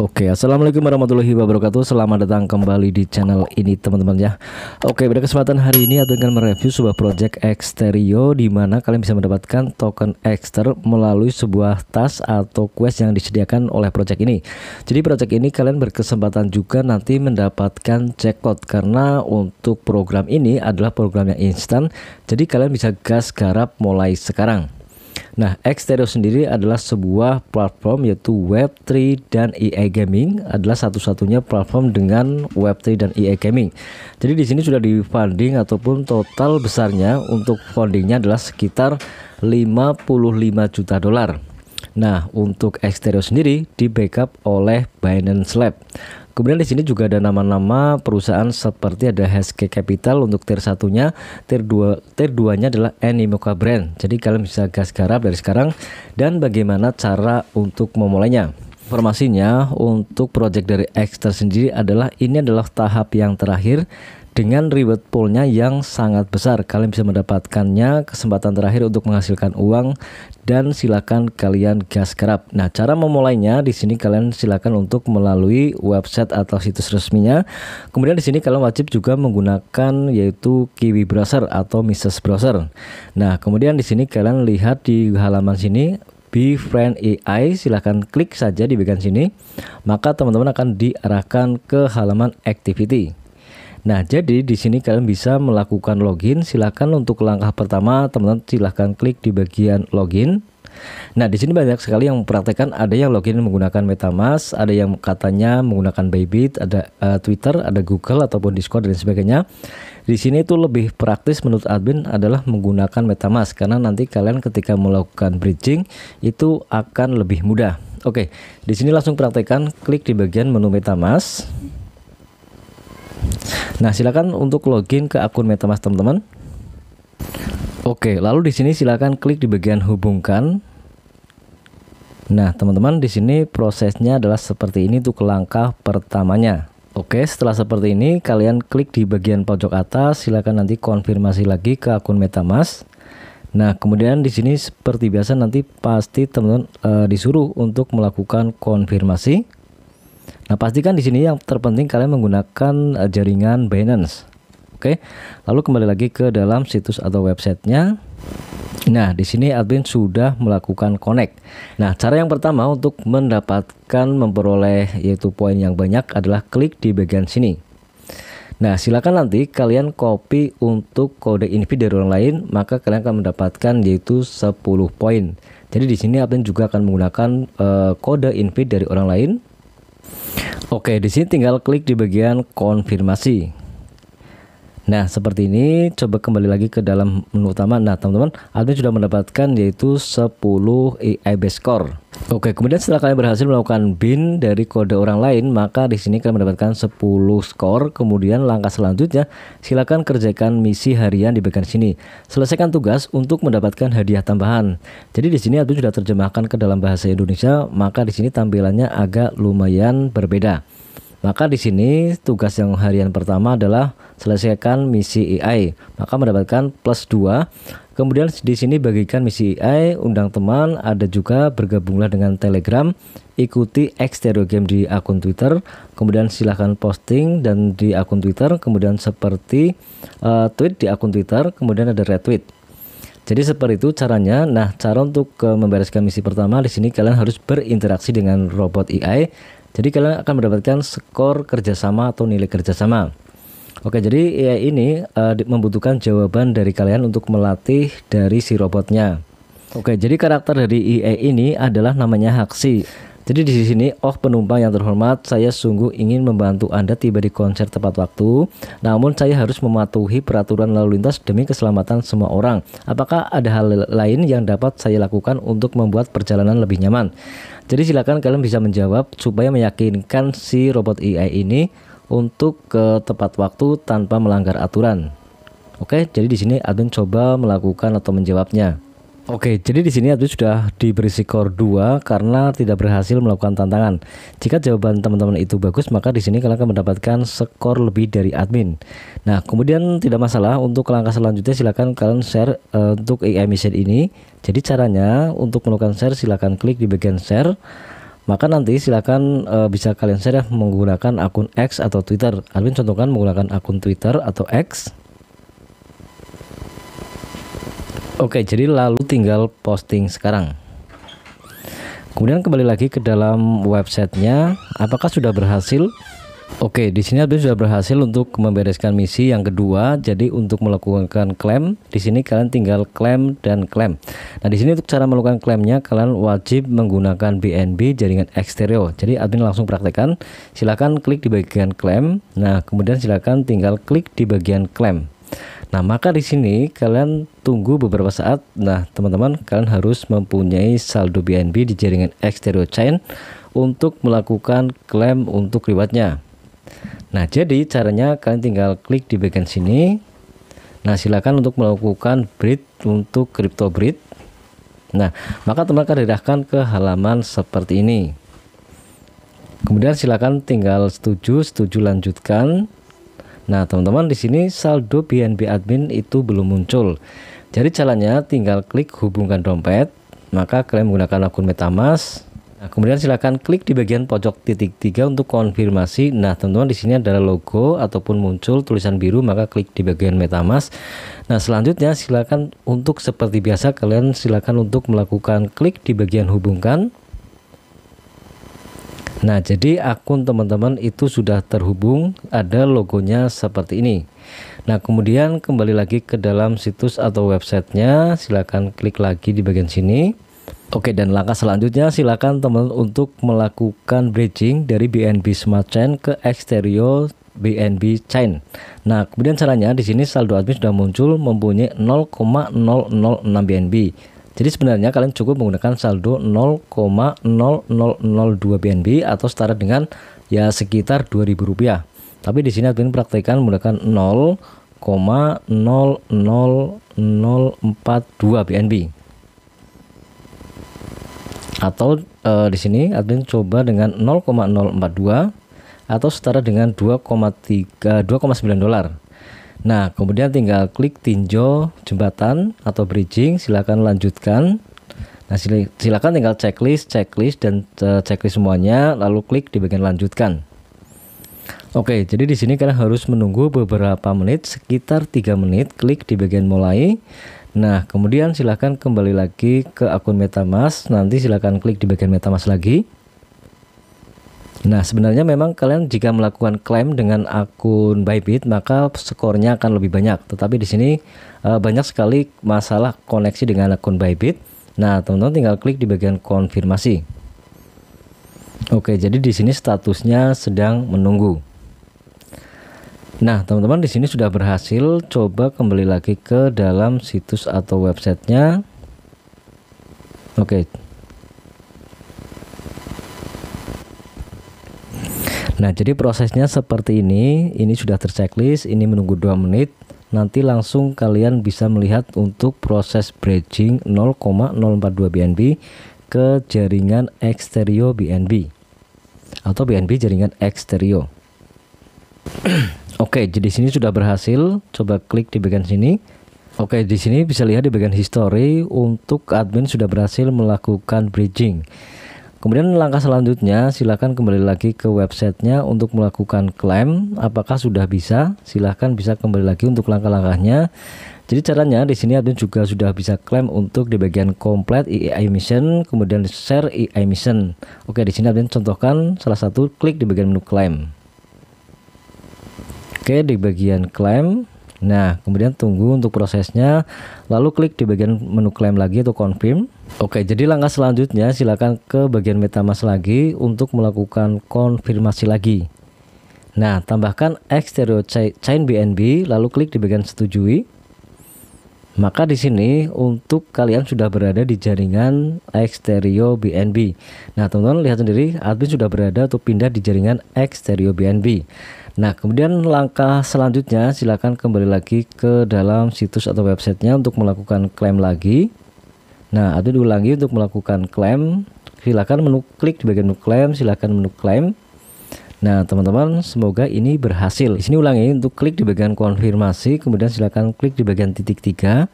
Oke, assalamualaikum warahmatullahi wabarakatuh. Selamat datang kembali di channel ini teman-teman ya. Oke, pada kesempatan hari ini aku akan mereview sebuah project Xtereo di mana kalian bisa mendapatkan token Xter melalui sebuah task atau quest yang disediakan oleh project ini. Jadi project ini kalian berkesempatan juga nanti mendapatkan jackpot karena untuk program ini adalah program yang instan. Jadi kalian bisa gas garap mulai sekarang. Nah, Xtereo sendiri adalah sebuah platform yaitu Web3 dan EA Gaming, adalah satu-satunya platform dengan Web3 dan EA Gaming. Jadi di sini sudah di funding ataupun total besarnya untuk fundingnya adalah sekitar 55 juta dolar. Nah, untuk Xtereo sendiri di backup oleh Binance Lab. Kemudian di sini juga ada nama-nama perusahaan seperti ada HSK Capital untuk tier 1-nya, tier 2-nya adalah Animoca Brand. Jadi kalian bisa gas garap dari sekarang. Dan bagaimana cara untuk memulainya? Informasinya untuk project dari Xter sendiri adalah ini adalah tahap yang terakhir dengan reward poolnya yang sangat besar. Kalian bisa mendapatkannya kesempatan terakhir untuk menghasilkan uang dan silakan kalian gas garap. Nah, cara memulainya di sini kalian silakan untuk melalui website atau situs resminya. Kemudian di sini kalian wajib juga menggunakan yaitu Kiwi Browser atau Mises Browser. Nah, kemudian di sini kalian lihat di halaman sini Befriend AI, silahkan klik saja di bagian sini, maka teman-teman akan diarahkan ke halaman activity. Nah, jadi di sini kalian bisa melakukan login. Silakan untuk langkah pertama teman-teman silahkan klik di bagian login. Nah, di sini banyak sekali yang mempraktekkan, ada yang login menggunakan MetaMask, ada yang katanya menggunakan Bybit, ada Twitter, ada Google ataupun Discord dan sebagainya. Di sini itu lebih praktis menurut admin adalah menggunakan MetaMask karena nanti kalian ketika melakukan bridging itu akan lebih mudah. Oke, di sini langsung praktekkan, klik di bagian menu MetaMask. Nah, silakan untuk login ke akun MetaMask teman-teman. Oke, lalu di sini silakan klik di bagian hubungkan. Nah, teman-teman di sini prosesnya adalah seperti ini untuk langkah pertamanya. Oke, setelah seperti ini kalian klik di bagian pojok atas, silakan nanti konfirmasi lagi ke akun MetaMask. Nah, kemudian di sini seperti biasa nanti pasti teman-teman disuruh untuk melakukan konfirmasi. Nah, pastikan di sini yang terpenting kalian menggunakan jaringan Binance. Oke. Lalu kembali lagi ke dalam situs atau websitenya. Nah, di sini admin sudah melakukan connect. Nah, cara yang pertama untuk mendapatkan memperoleh yaitu poin yang banyak adalah klik di bagian sini. Nah, silakan nanti kalian copy untuk kode invite dari orang lain, maka kalian akan mendapatkan yaitu 10 poin. Jadi di sini admin juga akan menggunakan kode invite dari orang lain. Oke, di sini tinggal klik di bagian konfirmasi. Nah, seperti ini. Coba kembali lagi ke dalam menu utama. Nah, teman-teman, admin sudah mendapatkan yaitu 10 AI base score. Oke, kemudian setelah kalian berhasil melakukan bin dari kode orang lain, maka di sini kalian mendapatkan 10 skor. Kemudian langkah selanjutnya, silakan kerjakan misi harian di bagian sini. Selesaikan tugas untuk mendapatkan hadiah tambahan. Jadi di sini admin sudah terjemahkan ke dalam bahasa Indonesia, maka di sini tampilannya agak lumayan berbeda. Maka di sini tugas yang harian pertama adalah selesaikan misi AI, maka mendapatkan plus 2. Kemudian di sini bagikan misi AI, undang teman, ada juga bergabunglah dengan Telegram, ikuti Xtereo Game di akun Twitter, kemudian silahkan posting dan di akun Twitter, kemudian seperti tweet di akun Twitter, kemudian ada retweet. Jadi seperti itu caranya. Nah, cara untuk membereskan misi pertama di sini kalian harus berinteraksi dengan robot AI. Jadi kalian akan mendapatkan skor kerjasama atau nilai kerjasama. Oke, jadi AI ini membutuhkan jawaban dari kalian untuk melatih dari si robotnya. Oke, jadi karakter dari AI ini adalah namanya Haxi. Jadi di sini, oh penumpang yang terhormat, saya sungguh ingin membantu Anda tiba di konser tepat waktu. Namun saya harus mematuhi peraturan lalu lintas demi keselamatan semua orang. Apakah ada hal lain yang dapat saya lakukan untuk membuat perjalanan lebih nyaman? Jadi silakan kalian bisa menjawab supaya meyakinkan si robot AI ini untuk ke tepat waktu tanpa melanggar aturan. Oke, jadi di sini admin coba melakukan atau menjawabnya. Oke, jadi di sini admin sudah diberi skor 2 karena tidak berhasil melakukan tantangan. Jika jawaban teman-teman itu bagus, maka di sini kalian akan mendapatkan skor lebih dari admin. Nah, kemudian tidak masalah untuk langkah selanjutnya, silakan kalian share untuk AI mission ini. Jadi caranya untuk melakukan share, silakan klik di bagian share. maka nanti silakan bisa kalian share menggunakan akun X atau Twitter. Admin contohkan menggunakan akun Twitter atau X. Oke, jadi lalu tinggal posting sekarang. Kemudian kembali lagi ke dalam websitenya, apakah sudah berhasil? Oke, di sini admin sudah berhasil untuk membereskan misi yang kedua. Jadi untuk melakukan klaim, di sini kalian tinggal klaim dan klaim. Nah, di sini untuk cara melakukan klaimnya kalian wajib menggunakan BNB jaringan ekstereo. Jadi admin langsung praktekkan. Silakan klik di bagian klaim. Nah, kemudian silakan tinggal klik di bagian klaim. Nah, maka di sini kalian tunggu beberapa saat. Nah, teman-teman, kalian harus mempunyai saldo BNB di jaringan ekstereo chain untuk melakukan klaim untuk rewardnya. Nah, jadi caranya kalian tinggal klik di bagian sini. Nah, silakan untuk melakukan breed untuk crypto breed. Nah, maka teman akan diarahkan ke halaman seperti ini. Kemudian silakan tinggal setuju lanjutkan. Nah, teman-teman, di sini saldo BNB admin itu belum muncul. Jadi caranya tinggal klik hubungkan dompet, maka kalian menggunakan akun MetaMask. Nah, kemudian silakan klik di bagian pojok titik 3 untuk konfirmasi. Nah, teman-teman, di sini adalah logo ataupun muncul tulisan biru, maka klik di bagian MetaMask. Nah, selanjutnya silakan untuk seperti biasa kalian silakan untuk melakukan klik di bagian hubungkan. Nah, jadi akun teman-teman itu sudah terhubung, ada logonya seperti ini. Nah, kemudian kembali lagi ke dalam situs atau websitenya, silakan klik lagi di bagian sini. Oke, dan langkah selanjutnya silakan teman-teman untuk melakukan bridging dari BNB Smart Chain ke Exterio BNB Chain. Nah, kemudian caranya di sini saldo admin sudah muncul mempunyai 0,006 BNB. Jadi sebenarnya kalian cukup menggunakan saldo 0,0002 BNB atau setara dengan ya sekitar Rp2.000. Tapi di sini admin praktekkan menggunakan 0,00042 BNB. Atau di sini admin coba dengan 0,042 atau setara dengan 2,9 dolar. Nah, kemudian tinggal klik tinjau jembatan atau bridging, silakan lanjutkan. Nah, silakan tinggal checklist dan checklist semuanya, lalu klik di bagian lanjutkan. Oke, jadi di sini kalian harus menunggu beberapa menit, sekitar 3 menit, klik di bagian mulai. Nah, kemudian silakan kembali lagi ke akun MetaMask, nanti silakan klik di bagian MetaMask lagi. Nah, sebenarnya memang kalian jika melakukan klaim dengan akun Bybit maka skornya akan lebih banyak. Tetapi di sini banyak sekali masalah koneksi dengan akun Bybit. Nah, teman-teman tinggal klik di bagian konfirmasi. Oke, jadi di sini statusnya sedang menunggu. Nah, teman-teman, di sini sudah berhasil. Coba kembali lagi ke dalam situs atau websitenya. Oke. Nah, jadi prosesnya seperti ini sudah terchecklist, ini menunggu 2 menit, nanti langsung kalian bisa melihat untuk proses bridging 0,042 BNB ke jaringan Exterio BNB atau BNB jaringan Exterio. Oke, jadi sini sudah berhasil, coba klik di bagian sini. Oke, di sini bisa lihat di bagian history untuk admin sudah berhasil melakukan bridging. Kemudian langkah selanjutnya silakan kembali lagi ke websitenya untuk melakukan klaim. Apakah sudah bisa? Silahkan bisa kembali lagi untuk langkah-langkahnya. Jadi caranya di sini admin juga sudah bisa klaim untuk di bagian complete EI mission, kemudian share EI mission. Oke, di sini admin contohkan salah satu, klik di bagian menu klaim. Oke, di bagian klaim. Nah, kemudian tunggu untuk prosesnya, lalu klik di bagian menu klaim lagi atau confirm. Oke, jadi langkah selanjutnya silakan ke bagian MetaMask lagi untuk melakukan konfirmasi lagi. Nah, tambahkan Exterio Chain BNB, lalu klik di bagian setujui. Maka di sini untuk kalian sudah berada di jaringan Exterio BNB. Nah, teman-teman lihat sendiri, admin sudah berada atau pindah di jaringan Exterio BNB. Nah, kemudian langkah selanjutnya silakan kembali lagi ke dalam situs atau websitenya untuk melakukan klaim lagi. Nah, admin ulangi untuk melakukan klaim, silakan klik di bagian menu klaim, silakan menu klaim. Nah, teman-teman, semoga ini berhasil. Di sini ulangi untuk klik di bagian konfirmasi, kemudian silakan klik di bagian titik 3,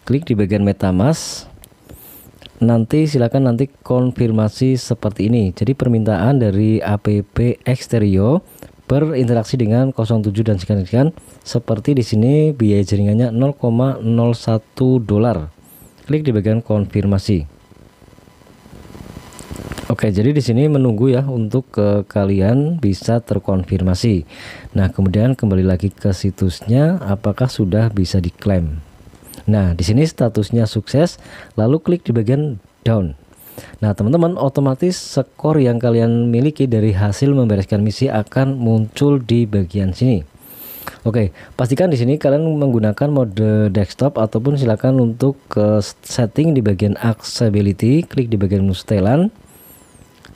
klik di bagian MetaMask. nanti silakan nanti konfirmasi seperti ini. Jadi permintaan dari app Xtereo berinteraksi dengan 07 dan sekian-sekian. Seperti di sini biaya jaringannya 0,01 dolar. Klik di bagian konfirmasi. Oke, jadi di sini menunggu ya untuk kalian bisa terkonfirmasi. Nah, kemudian kembali lagi ke situsnya, apakah sudah bisa diklaim. Nah, di sini statusnya sukses, lalu klik di bagian down. Nah, teman-teman, otomatis skor yang kalian miliki dari hasil membereskan misi akan muncul di bagian sini. Oke, pastikan di sini kalian menggunakan mode desktop ataupun silakan untuk ke setting di bagian accessibility, klik di bagian menu setelan,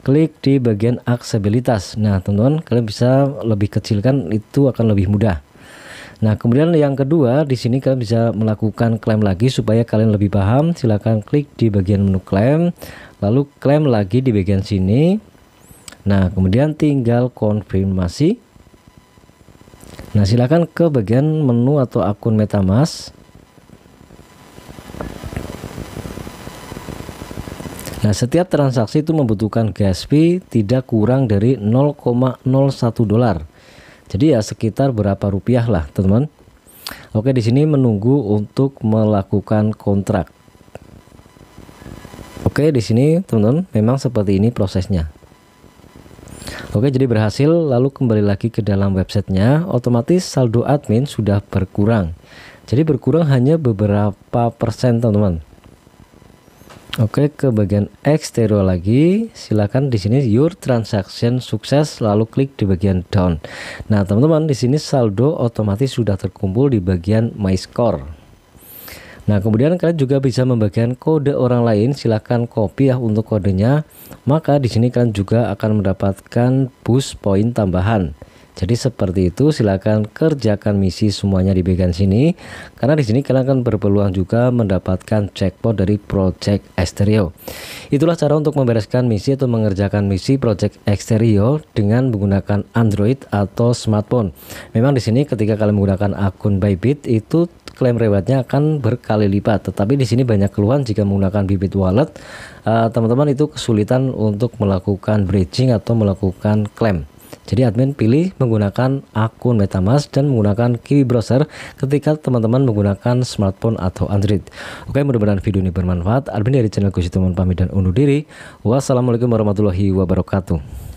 klik di bagian aksesibilitas. Nah, teman-teman, kalian bisa lebih kecilkan, itu akan lebih mudah. Nah, kemudian yang kedua, di sini kalian bisa melakukan klaim lagi supaya kalian lebih paham. Silahkan klik di bagian menu klaim, lalu klaim lagi di bagian sini. Nah, kemudian tinggal konfirmasi. Nah, silahkan ke bagian menu atau akun MetaMask. Nah, setiap transaksi itu membutuhkan gas fee tidak kurang dari 0,01 dolar. Jadi ya sekitar berapa rupiah lah, teman-teman. Oke, di sini menunggu untuk melakukan kontrak. Oke, di sini teman-teman memang seperti ini prosesnya. Oke, jadi berhasil, lalu kembali lagi ke dalam websitenya, otomatis saldo admin sudah berkurang. Jadi berkurang hanya beberapa persen, teman-teman. Oke, ke bagian Xtereo lagi, silakan di sini your transaction sukses, lalu klik di bagian down. Nah, teman-teman, di sini saldo otomatis sudah terkumpul di bagian my score. Nah, kemudian kalian juga bisa membagikan kode orang lain, silakan copy ya untuk kodenya. Maka di sini kalian juga akan mendapatkan boost poin tambahan. Jadi seperti itu, silakan kerjakan misi semuanya di bagian sini, karena di sini kalian akan berpeluang juga mendapatkan jackpot dari Project Xtereo. Itulah cara untuk membereskan misi atau mengerjakan misi Project Xtereo dengan menggunakan Android atau smartphone. Memang di sini ketika kalian menggunakan akun Bybit itu klaim rewardnya akan berkali lipat, tetapi di sini banyak keluhan jika menggunakan Bybit Wallet, teman-teman itu kesulitan untuk melakukan bridging atau melakukan klaim. Jadi admin pilih menggunakan akun MetaMask dan menggunakan Kiwi Browser ketika teman-teman menggunakan smartphone atau Android. Oke, mudah-mudahan video ini bermanfaat. Admin dari channel Gus Teman pamit dan undur diri. Wassalamualaikum warahmatullahi wabarakatuh.